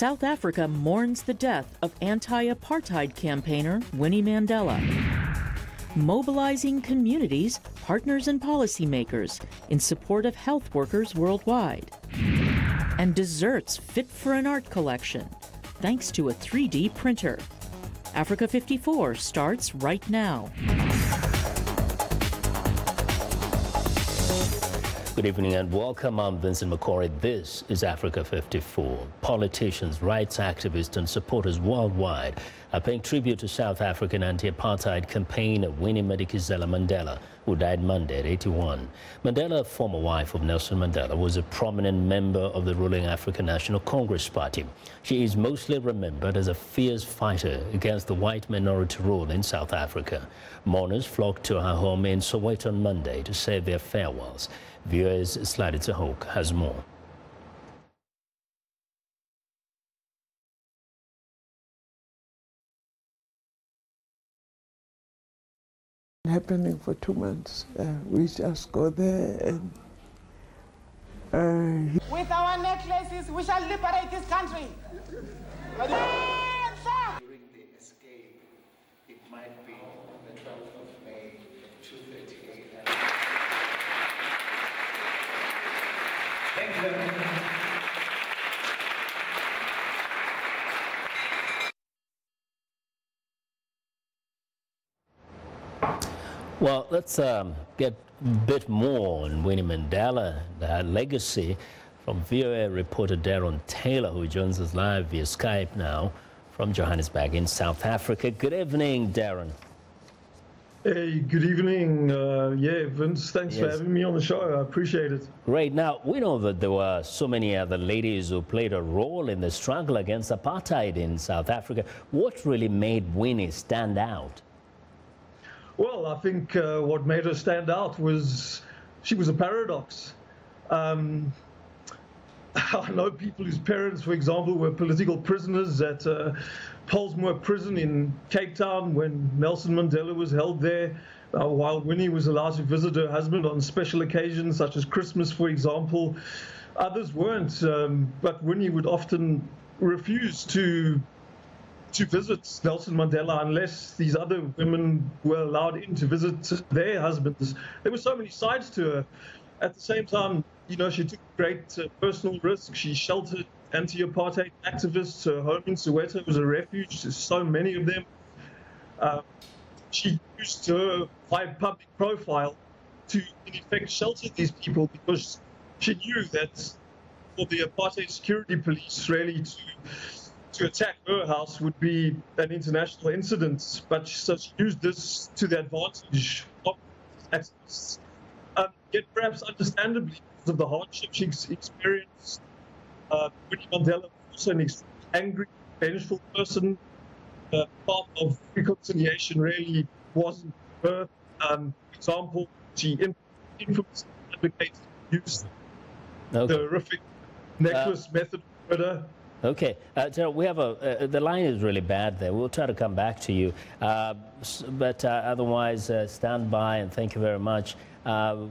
South Africa mourns the death of anti-apartheid campaigner Winnie Mandela. Mobilizing communities, partners, and policymakers in support of health workers worldwide. And desserts fit for an art collection, thanks to a 3D printer. Africa 54 starts right now. Good evening and welcome. I'm Vincent McCory. This is Africa 54. Politicians, rights activists and supporters worldwide are paying tribute to South African anti-apartheid campaigner Winnie Mandela, who died Monday at 81. Mandela, former wife of Nelson Mandela, was a prominent member of the ruling African National Congress Party. She is mostly remembered as a fierce fighter against the white minority rule in South Africa. Mourners flocked to her home in Soweto on Monday to say their farewells. VOA's Sladitsa Hoke has more. Happening for 2 months. We just go there and with our necklaces, we shall liberate this country. During the escape, it might be the 12th of May, 2:30 a.m. Thank you. Well, let's get a bit more on Winnie Mandela, her legacy, from VOA reporter Darren Taylor, who joins us live via Skype now from Johannesburg in South Africa. Good evening, Darren. Hey, good evening. Yeah, Vince, thanks for having me on the show. I appreciate it. Great. Now, we know that there were so many other ladies who played a role in the struggle against apartheid in South Africa. What really made Winnie stand out? Well, I think what made her stand out was she was a paradox. I know people whose parents, for example, were political prisoners at Pollsmoor prison in Cape Town when Nelson Mandela was held there, while Winnie was allowed to visit her husband on special occasions such as Christmas, for example. Others weren't, but Winnie would often refuse to visit Nelson Mandela unless these other women were allowed in to visit their husbands. There were so many sides to her. At the same time, you know, she took great personal risk. She sheltered anti-apartheid activists. Her home in Soweto was a refuge. There's so many of them. She used her high public profile to, in effect, shelter these people because she knew that for the apartheid security police really to attack her house would be an international incident. But so she used this to the advantage of activists. Yet perhaps understandably, because of the hardship she experienced, Winnie Mandela was also an extremely angry, vengeful person. Part of reconciliation really wasn't her. For example, she infamously advocated use the horrific necklace method of murder. Okay, so we have the line is really bad there. We'll try to come back to you. But otherwise, stand by and thank you very much.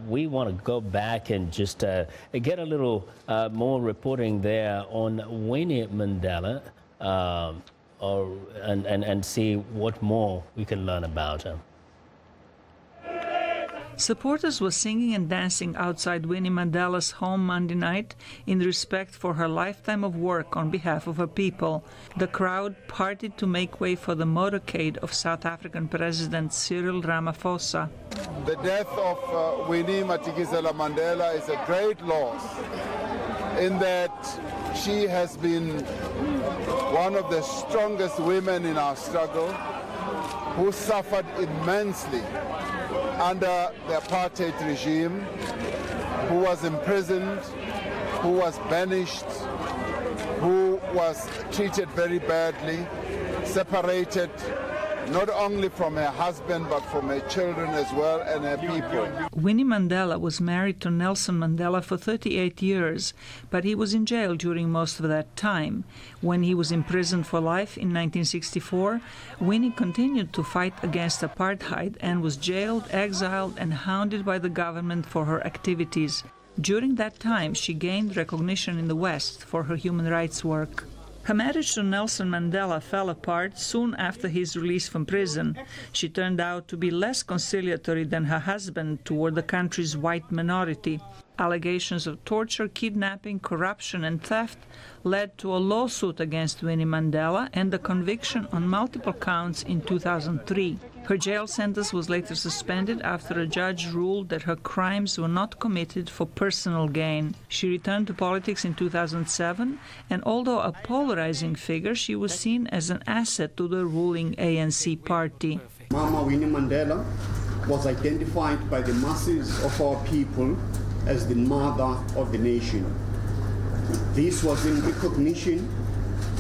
We want to go back and just get a little more reporting there on Winnie Mandela and see what more we can learn about her. Supporters were singing and dancing outside Winnie Mandela's home Monday night in respect for her lifetime of work on behalf of her people. The crowd partied to make way for the motorcade of South African President Cyril Ramaphosa. The death of Winnie Mandela is a great loss in that she has been one of the strongest women in our struggle who suffered immensely under the apartheid regime, who was imprisoned, who was banished, who was treated very badly, separated not only from her husband but from her children as well and her people. Winnie Mandela was married to Nelson Mandela for 38 years, but he was in jail during most of that time. When he was imprisoned for life in 1964, Winnie continued to fight against apartheid and was jailed, exiled and hounded by the government for her activities. During that time, she gained recognition in the West for her human rights work. Her marriage to Nelson Mandela fell apart soon after his release from prison. She turned out to be less conciliatory than her husband toward the country's white minority. Allegations of torture, kidnapping, corruption and theft led to a lawsuit against Winnie Mandela and the conviction on multiple counts in 2003. Her jail sentence was later suspended after a judge ruled that her crimes were not committed for personal gain. She returned to politics in 2007, and although a polarizing figure, she was seen as an asset to the ruling ANC party. Mama Winnie Mandela was identified by the masses of our people as the mother of the nation. This was in recognition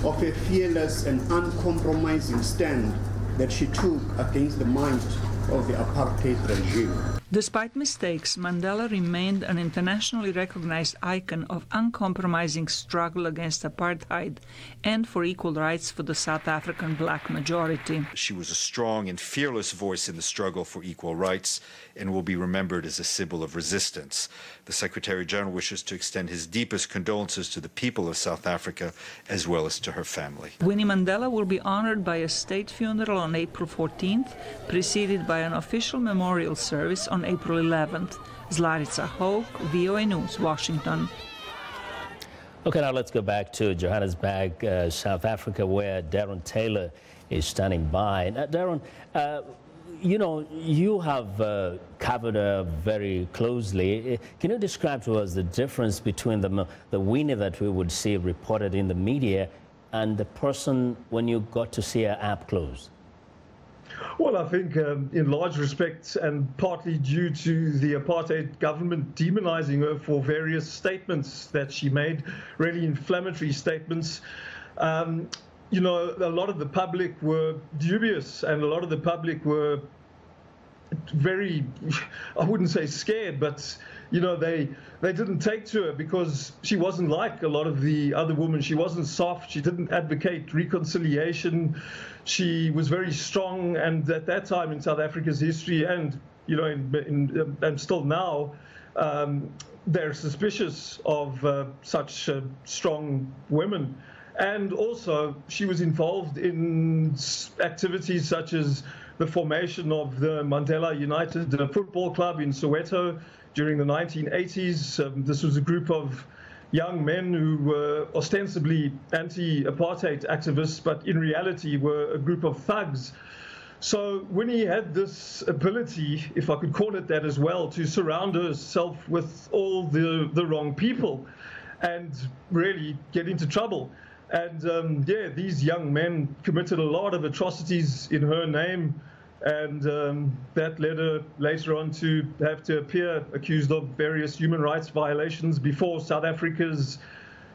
of a fearless and uncompromising stand that she took against the might of the apartheid regime. Despite mistakes, Mandela remained an internationally recognized icon of uncompromising struggle against apartheid and for equal rights for the South African black majority. She was a strong and fearless voice in the struggle for equal rights and will be remembered as a symbol of resistance. The Secretary-General wishes to extend his deepest condolences to the people of South Africa as well as to her family. Winnie Mandela will be honored by a state funeral on April 14th, preceded by an official memorial service on April 11th. Zlarica Hoke, VOA News, Washington. Okay, now let's go back to Johannesburg, South Africa, where Darren Taylor is standing by. Now, Darren, you know, you have covered her very closely. Can you describe to us the difference between the Winnie that we would see reported in the media and the person when you got to see her up close? Well, I think in large respects, and partly due to the apartheid government demonizing her for various statements that she made, really inflammatory statements, you know, a lot of the public were dubious, and a lot of the public were very, I wouldn't say scared, but you know, they didn't take to her because she wasn't like a lot of the other women. She wasn't soft. She didn't advocate reconciliation. She was very strong, and at that time in South Africa's history, and you know, and still now, they're suspicious of such strong women. And also, she was involved in activities such as the formation of the Mandela United Football Club in Soweto during the 1980s. This was a group of young men who were ostensibly anti-apartheid activists, but in reality were a group of thugs. So Winnie had this ability, if I could call it that as well, to surround herself with all the wrong people and really get into trouble. And yeah, these young men committed a lot of atrocities in her name, and that led her later on to have to appear accused of various human rights violations before South Africa's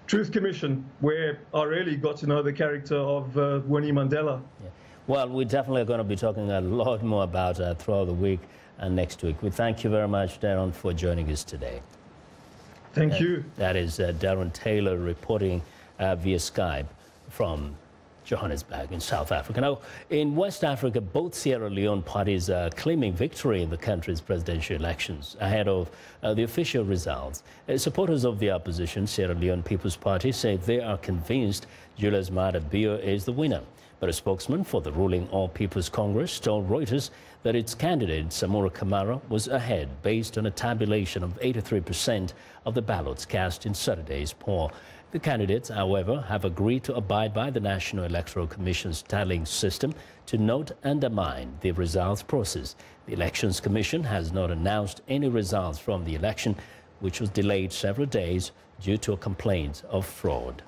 Truth Commission, where I really got to know the character of Winnie Mandela. Yeah. Well, we're definitely going to be talking a lot more about her throughout the week and next week. We thank you very much, Darren, for joining us today. Thank you. That is Darren Taylor reporting via Skype from Johannesburg in South Africa. Now, in West Africa, both Sierra Leone parties are claiming victory in the country's presidential elections ahead of the official results. Supporters of the opposition, Sierra Leone People's Party, say they are convinced Julius Maada Bio is the winner. But a spokesman for the ruling All People's Congress told Reuters that its candidate, Samora Kamara, was ahead based on a tabulation of 83% of the ballots cast in Saturday's poll. The candidates, however, have agreed to abide by the National Electoral Commission's tallying system to not undermine the results process. The Elections Commission has not announced any results from the election, which was delayed several days due to a complaint of fraud.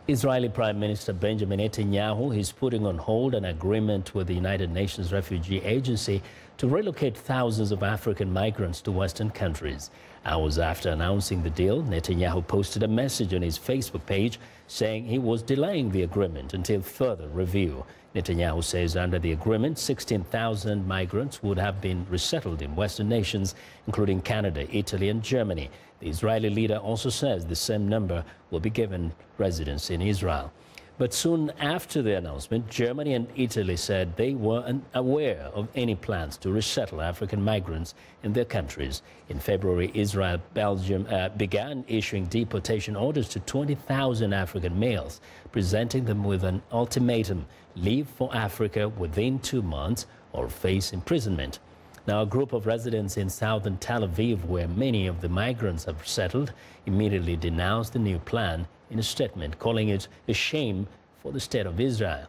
Israeli Prime Minister Benjamin Netanyahu is putting on hold an agreement with the United Nations Refugee Agency to relocate thousands of African migrants to Western countries. Hours after announcing the deal, Netanyahu posted a message on his Facebook page saying he was delaying the agreement until further review. Netanyahu says under the agreement, 16,000 migrants would have been resettled in Western nations, including Canada, Italy and Germany. The Israeli leader also says the same number will be given residence in Israel. But soon after the announcement, Germany and Italy said they were unaware of any plans to resettle African migrants in their countries. In February, Israel, Belgium began issuing deportation orders to 20,000 African males, presenting them with an ultimatum: leave for Africa within 2 months or face imprisonment. Now, a group of residents in southern Tel Aviv, where many of the migrants have settled, immediately denounced the new plan in a statement, calling it a shame for the state of Israel.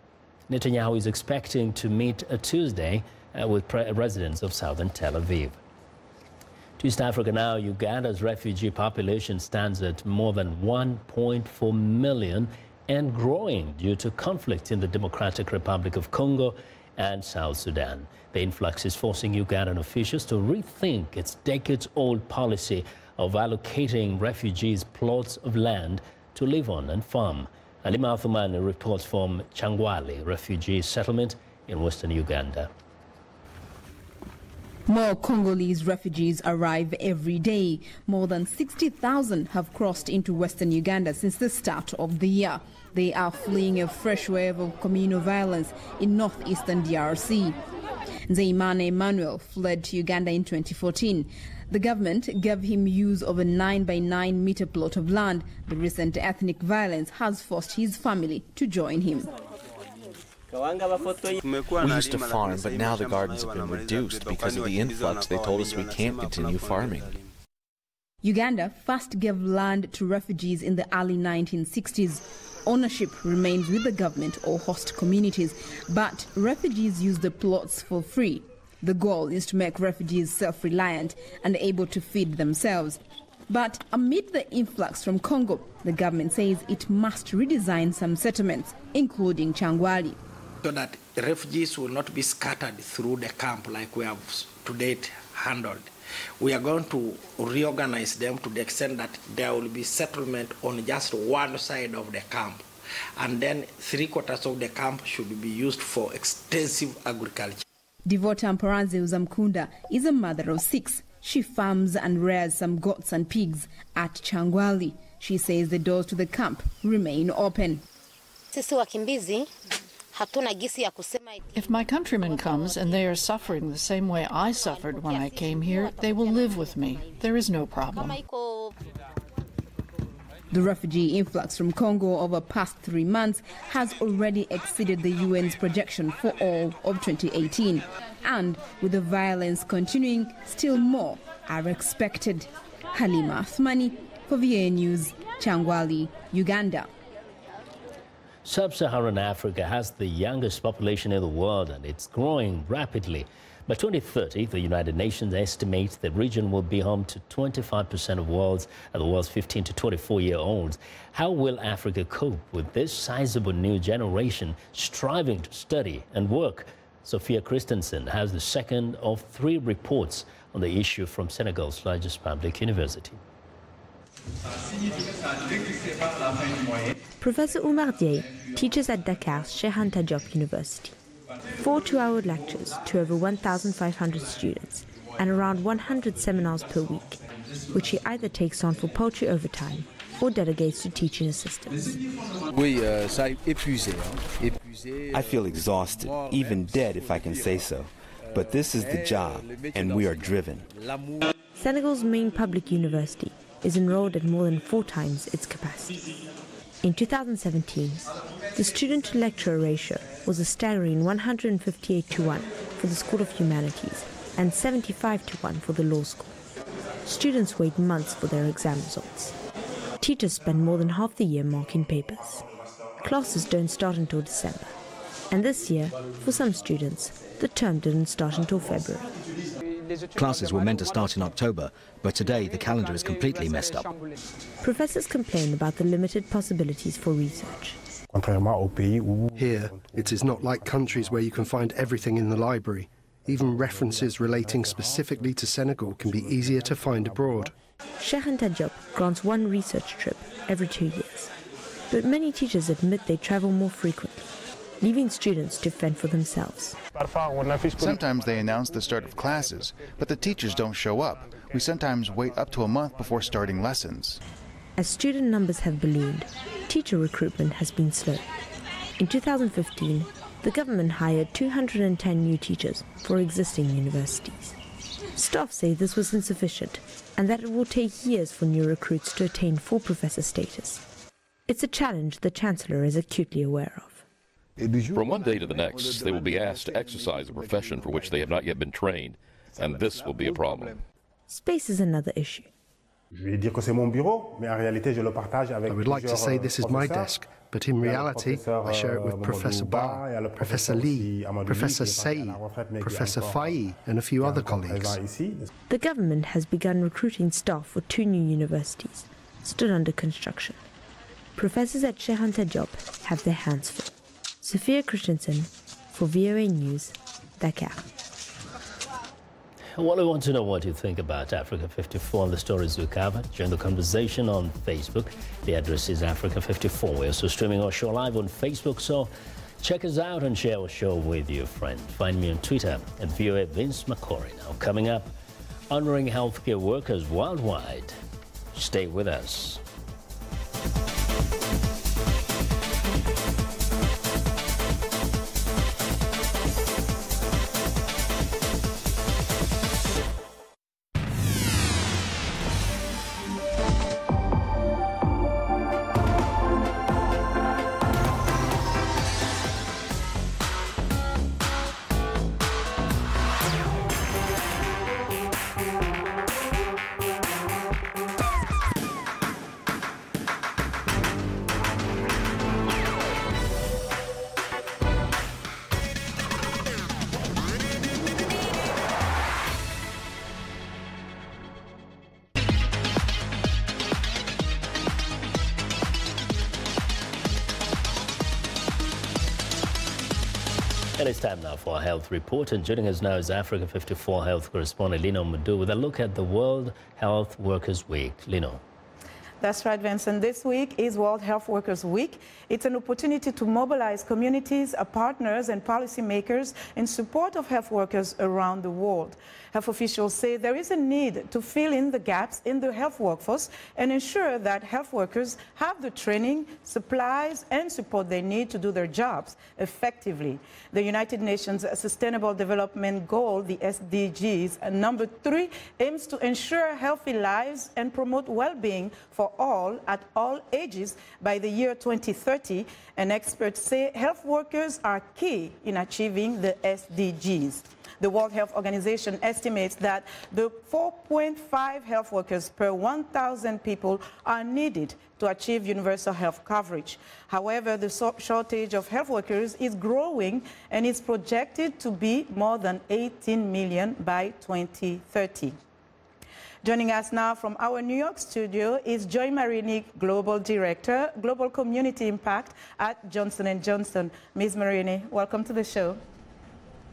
Netanyahu is expecting to meet Tuesday with residents of southern Tel Aviv. To East Africa now, Uganda's refugee population stands at more than 1.4 million and growing due to conflict in the Democratic Republic of Congo and South Sudan. The influx is forcing Ugandan officials to rethink its decades-old policy of allocating refugees plots of land to live on and farm. Alima Athumani reports from Changwali refugee settlement in western Uganda. More Congolese refugees arrive every day. More than 60,000 have crossed into western Uganda since the start of the year. They are fleeing a fresh wave of communal violence in northeastern DRC. Nzeimana Emmanuel fled to Uganda in 2014. The government gave him use of a 9 by 9 meter plot of land. The recent ethnic violence has forced his family to join him. We used to farm, but now the gardens have been reduced because of the influx. They told us we can't continue farming. Uganda first gave land to refugees in the early 1960s. Ownership remains with the government or host communities, but refugees use the plots for free. The goal is to make refugees self-reliant and able to feed themselves. But amid the influx from Congo, the government says it must redesign some settlements, including Changwali. So that the refugees will not be scattered through the camp like we have to date handled. We are going to reorganize them to the extent that there will be settlement on just one side of the camp. And then 3/4 of the camp should be used for extensive agriculture. Devota Mparanze Uzamkunda is a mother of 6. She farms and rears some goats and pigs at Changwali. She says the doors to the camp remain open. If my countrymen comes and they are suffering the same way I suffered when I came here, they will live with me. There is no problem. The refugee influx from Congo over past 3 months has already exceeded the UN's projection for all of 2018. And with the violence continuing, still more are expected. Halima Athmani for VOA News, Changwali, Uganda. Sub-Saharan Africa has the youngest population in the world, and it's growing rapidly. By 2030, the United Nations estimates the region will be home to 25% of the world's 15 to 24-year-olds. How will Africa cope with this sizable new generation striving to study and work? Sophia Christensen has the second of 3 reports on the issue from Senegal's largest public university. Professor Oumar Dieye teaches at Dakar's Cheikh Anta Diop University. 4 two-hour lectures to over 1,500 students and around 100 seminars per week, which he either takes on for poetry overtime or delegates to teaching assistants. I feel exhausted, even dead if I can say so. But this is the job, and we are driven. Senegal's main public university is enrolled at more than 4 times its capacity. In 2017, the student-to-lecturer ratio was a staggering 158:1 for the School of Humanities and 75:1 for the law school. Students wait months for their exam results. Teachers spend more than half the year marking papers. Classes don't start until December. And this year, for some students, the term didn't start until February. Classes were meant to start in October, but today the calendar is completely messed up. Professors complain about the limited possibilities for research. Here, it is not like countries where you can find everything in the library. Even references relating specifically to Senegal can be easier to find abroad. Cheikh Anta Diop grants 1 research trip every 2 years. But many teachers admit they travel more frequently, leaving students to fend for themselves. Sometimes they announce the start of classes, but the teachers don't show up. We sometimes wait up to a month before starting lessons. As student numbers have ballooned, teacher recruitment has been slow. In 2015, the government hired 210 new teachers for existing universities. Staff say this was insufficient and that it will take years for new recruits to attain full professor status. It's a challenge the Chancellor is acutely aware of. From one day to the next, they will be asked to exercise a profession for which they have not yet been trained, and this will be a problem. Space is another issue. I would like to say this is my desk, but in reality, I share it with Professor Ba, Professor Lee, Professor Say, Professor Fai, and a few other colleagues. The government has begun recruiting staff for 2 new universities, still under construction. Professors at Sheikh Anta Diop have their hands full. Sophia Christensen for VOA News, Dakar. Well, I want to know what you think about Africa 54 and the stories we covered. Join the conversation on Facebook. The address is Africa 54. We're also streaming our show live on Facebook, so check us out and share our show with your friend. Find me on Twitter at VOA Vince McCory. Now, coming up, honoring healthcare workers worldwide. Stay with us. And it's time now for our health report. And joining us now is Africa 54 health correspondent Leone with a look at the World Health Workers Week. Leone. That's right, Vincent. This week is World Health Workers Week. It's an opportunity to mobilize communities, partners and policymakers in support of health workers around the world. Health officials say there is a need to fill in the gaps in the health workforce and ensure that health workers have the training, supplies and support they need to do their jobs effectively. The United Nations Sustainable Development Goal, the SDGs, number 3, aims to ensure healthy lives and promote well-being for all at all ages by the year 2030, and experts say health workers are key in achieving the SDGs. The World Health Organization estimates that the 4.5 health workers per 1,000 people are needed to achieve universal health coverage. However, the shortage of health workers is growing and is projected to be more than 18 million by 2030. Joining us now from our New York studio is Joy Marini, Global Director, Global Community Impact at Johnson & Johnson. Ms. Marini, welcome to the show.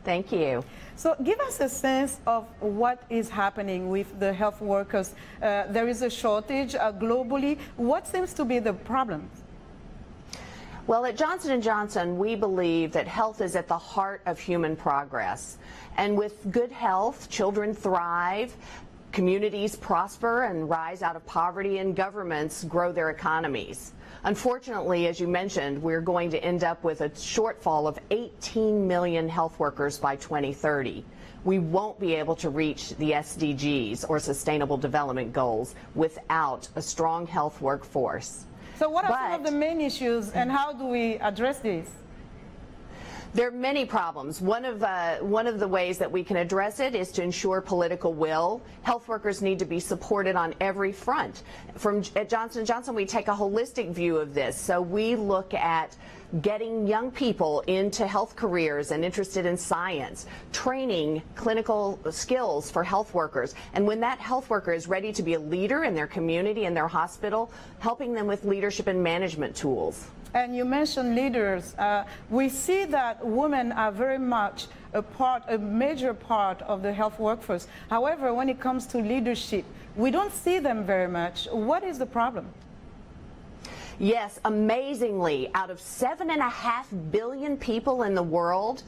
Thank you. So give us a sense of what is happening with the health workers. There is a shortage globally. What seems to be the problem? Well, at Johnson & Johnson, we believe that health is at the heart of human progress. And with good health, children thrive, communities prosper and rise out of poverty, and governments grow their economies. Unfortunately, as you mentioned, we're going to end up with a shortfall of 18 million health workers by 2030. We won't be able to reach the SDGs, or Sustainable Development Goals, without a strong health workforce. So what are some of the main issues, and how do we address these? There are many problems. One of the ways that we can address it is to ensure political will. Health workers need to be supported on every front. At Johnson & Johnson, we take a holistic view of this. So we look at getting young people into health careers and interested in science, training clinical skills for health workers. And when that health worker is ready to be a leader in their community and their hospital, helping them with leadership and management tools. And you mentioned leaders. We see that women are very much a major part of the health workforce. However, when it comes to leadership, we don't see them very much. What is the problem? Yes, amazingly, out of 7.5 billion people in the world,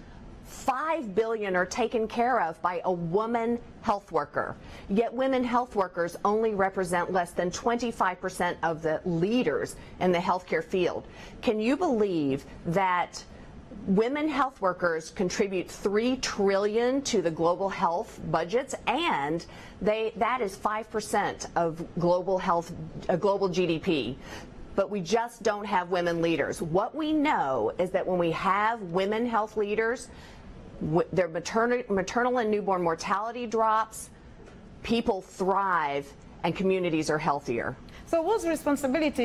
5 billion are taken care of by a woman health worker. Yet women health workers only represent less than 25% of the leaders in the healthcare field. Can you believe that women health workers contribute $3 trillion to the global health budgets, and that is 5% of global GDP? But we just don't have women leaders. What we know is that when we have women health leaders, their maternal and newborn mortality drops, people thrive, and communities are healthier. So whose responsibility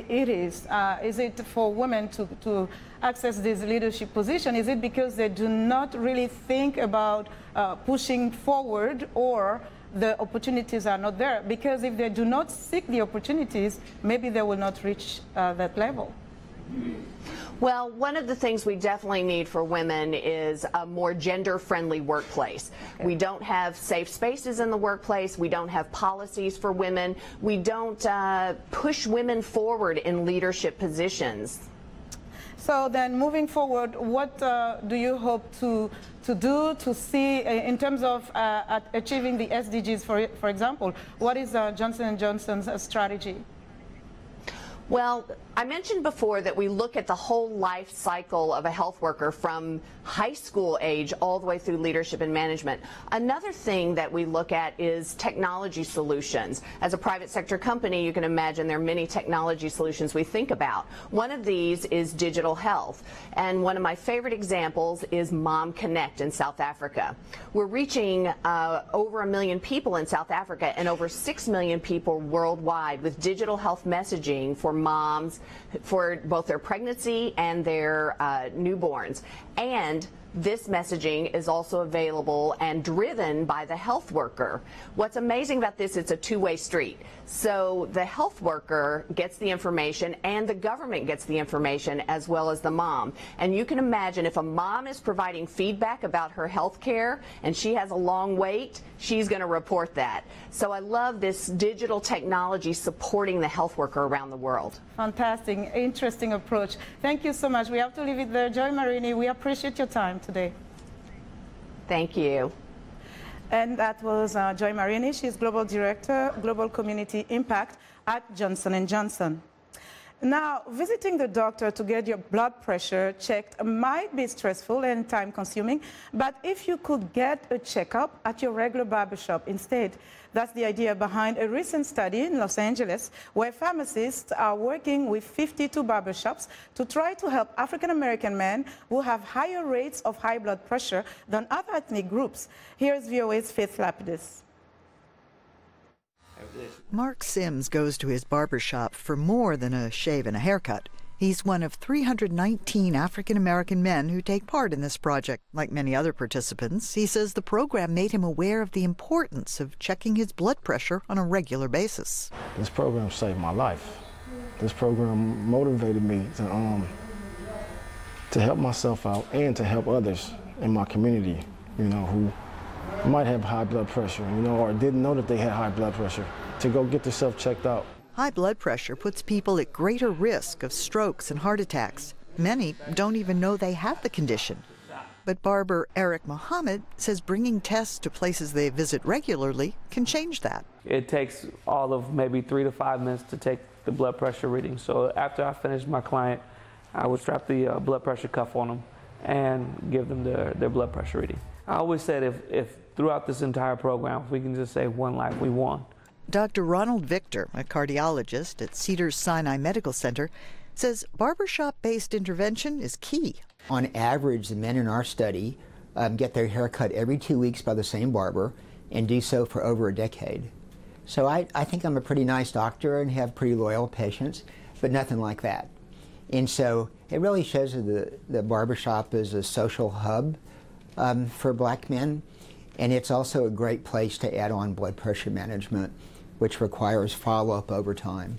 it is? Is it for women to access this leadership position? Is it because they do not really think about pushing forward, or the opportunities are not there? Because if they do not seek the opportunities, maybe they will not reach that level. Well, one of the things we definitely need for women is a more gender-friendly workplace. We don't have safe spaces in the workplace. We don't have policies for women. We don't push women forward in leadership positions. So then, moving forward, what do you hope to do to see in terms of achieving the SDGs, for example? What is Johnson & Johnson's strategy? Well, I mentioned before that we look at the whole life cycle of a health worker from high school age all the way through leadership and management. Another thing that we look at is technology solutions. As a private sector company, you can imagine there are many technology solutions we think about. One of these is digital health, and one of my favorite examples is Mom Connect in South Africa. We're reaching over 1 million people in South Africa and over 6 million people worldwide with digital health messaging for moms, for both their pregnancy and their newborns. And this messaging is also available and driven by the health worker. What's amazing about this, it's a two-way street. So the health worker gets the information and the government gets the information, as well as the mom. And you can imagine if a mom is providing feedback about her health care and she has a long wait, she's going to report that. So I love this digital technology supporting the health worker around the world. Fantastic, interesting approach. Thank you so much. We have to leave it there. Joy Marini, we appreciate your time today. Thank you. And that was Joy Marini. She's Global Director, Global Community Impact at Johnson & Johnson. Now, visiting the doctor to get your blood pressure checked might be stressful and time-consuming, but if you could get a checkup at your regular barbershop instead. That's the idea behind a recent study in Los Angeles, where pharmacists are working with 52 barbershops to try to help African-American men who have higher rates of high blood pressure than other ethnic groups. Here's VOA's Faith Lapidus. Mark Sims goes to his barbershop for more than a shave and a haircut. He's one of 319 African-American men who take part in this project. Like many other participants, he says the program made him aware of the importance of checking his blood pressure on a regular basis. This program saved my life. This program motivated me to help myself out and to help others in my community, who might have high blood pressure, or didn't know that they had high blood pressure, to go get themselves checked out. High blood pressure puts people at greater risk of strokes and heart attacks. Many don't even know they have the condition. But barber Eric Mohammed says bringing tests to places they visit regularly can change that. It takes all of maybe 3 to 5 minutes to take the blood pressure reading. So after I finish my client, I would strap the blood pressure cuff on them and give them their blood pressure reading. I always said if throughout this entire program, if we can just save one life, we won. Dr. Ronald Victor, a cardiologist at Cedars-Sinai Medical Center, says barbershop-based intervention is key. On average, the men in our study get their hair cut every 2 weeks by the same barber and do so for over a decade. So I think I'm a pretty nice doctor and have pretty loyal patients, but nothing like that. And so it really shows that the barbershop is a social hub for black men, and it's also a great place to add on blood pressure management, which requires follow-up over time.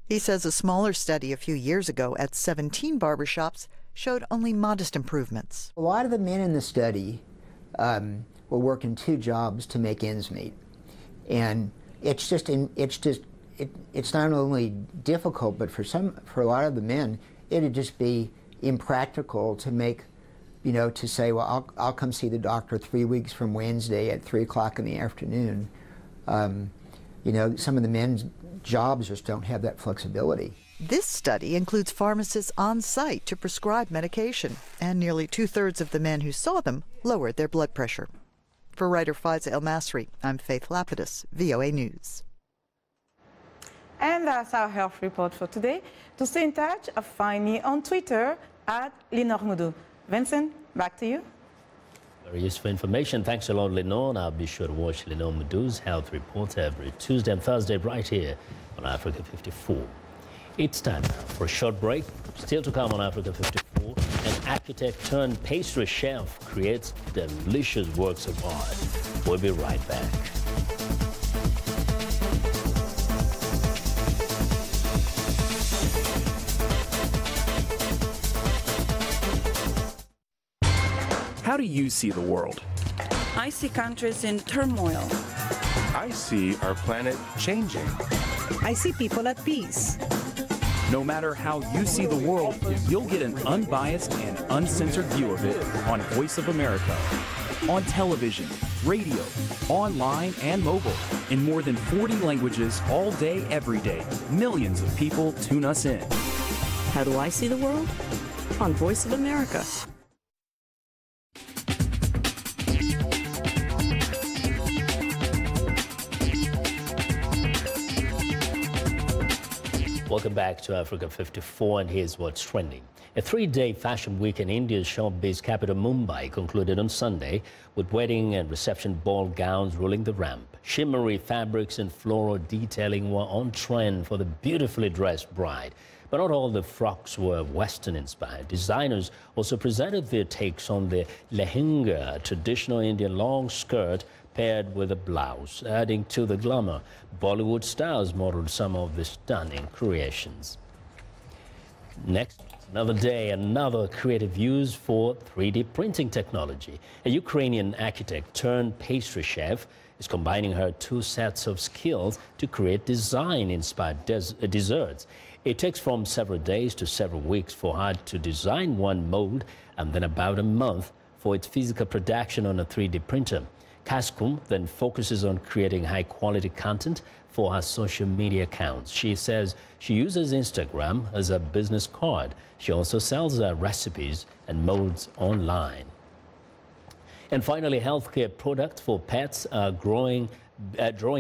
He says a smaller study a few years ago at 17 barbershops showed only modest improvements. A lot of the men in the study were working 2 jobs to make ends meet, and it's not only difficult, but for a lot of the men, it'd just be impractical to make you know, to say, well, I'll come see the doctor 3 weeks from Wednesday at 3 o'clock in the afternoon. You know, some of the men's jobs just don't have that flexibility. This study includes pharmacists on site to prescribe medication, and nearly 2/3 of the men who saw them lowered their blood pressure. For writer Faiza El Masri, I'm Faith Lapidus, VOA News. And that's our health report for today. To stay in touch, find me on Twitter at Leone. Vincent, back to you. Very useful information. Thanks a lot, Leone. I'll be sure to watch Leone Madu's health report every Tuesday and Thursday right here on Africa 54. It's time now for a short break. Still to come on Africa 54, an architect turned pastry chef creates delicious works of art. We'll be right back. How do you see the world? I see countries in turmoil. I see our planet changing. I see people at peace. No matter how you see the world, you'll get an unbiased and uncensored view of it on Voice of America. On television, radio, online, and mobile. In more than 40 languages all day, every day. Millions of people tune us in. How do I see the world? On Voice of America. Welcome back to Africa 54, and here's what's trending. A 3-day fashion week in India's showbiz capital Mumbai concluded on Sunday with wedding and reception ball gowns ruling the ramp. Shimmery fabrics and floral detailing were on trend for the beautifully dressed bride. But not all the frocks were Western-inspired. Designers also presented their takes on the lehenga, a traditional Indian long skirt paired with a blouse, adding to the glamour. Bollywood stars modeled some of the stunning creations. Next, another day, another creative use for 3D printing technology. A Ukrainian architect turned pastry chef is combining her 2 sets of skills to create design-inspired desserts. It takes from several days to several weeks for her to design one mold, and then about a month for its physical production on a 3D printer. Kaskum then focuses on creating high-quality content for her social media accounts. She says she uses Instagram as a business card. She also sells her recipes and molds online. And finally, healthcare products for pets are drawing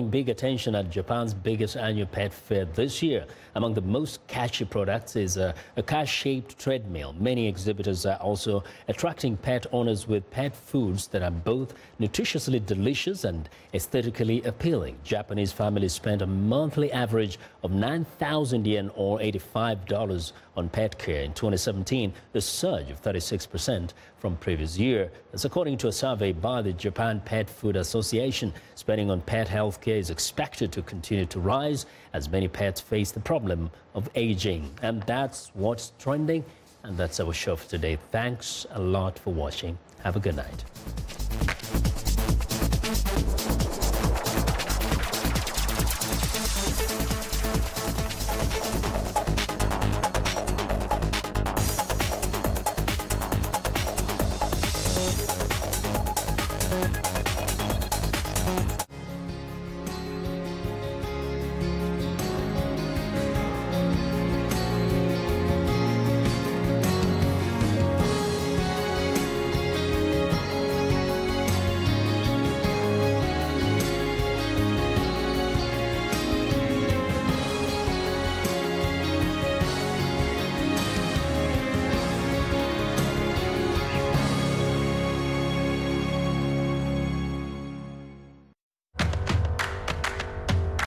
big attention at Japan's biggest annual pet fair this year. Among the most catchy products is a car-shaped treadmill. Many exhibitors are also attracting pet owners with pet foods that are both nutritiously delicious and aesthetically appealing. Japanese families spend a monthly average of 9,000 yen or $85 on pet care. In 2017, a surge of 36% from previous year. That's according to a survey by the Japan Pet Food Association. Spending on pet health care is expected to continue to rise as many pets face the problem of aging. And that's what's trending. And that's our show for today. Thanks a lot for watching. Have a good night.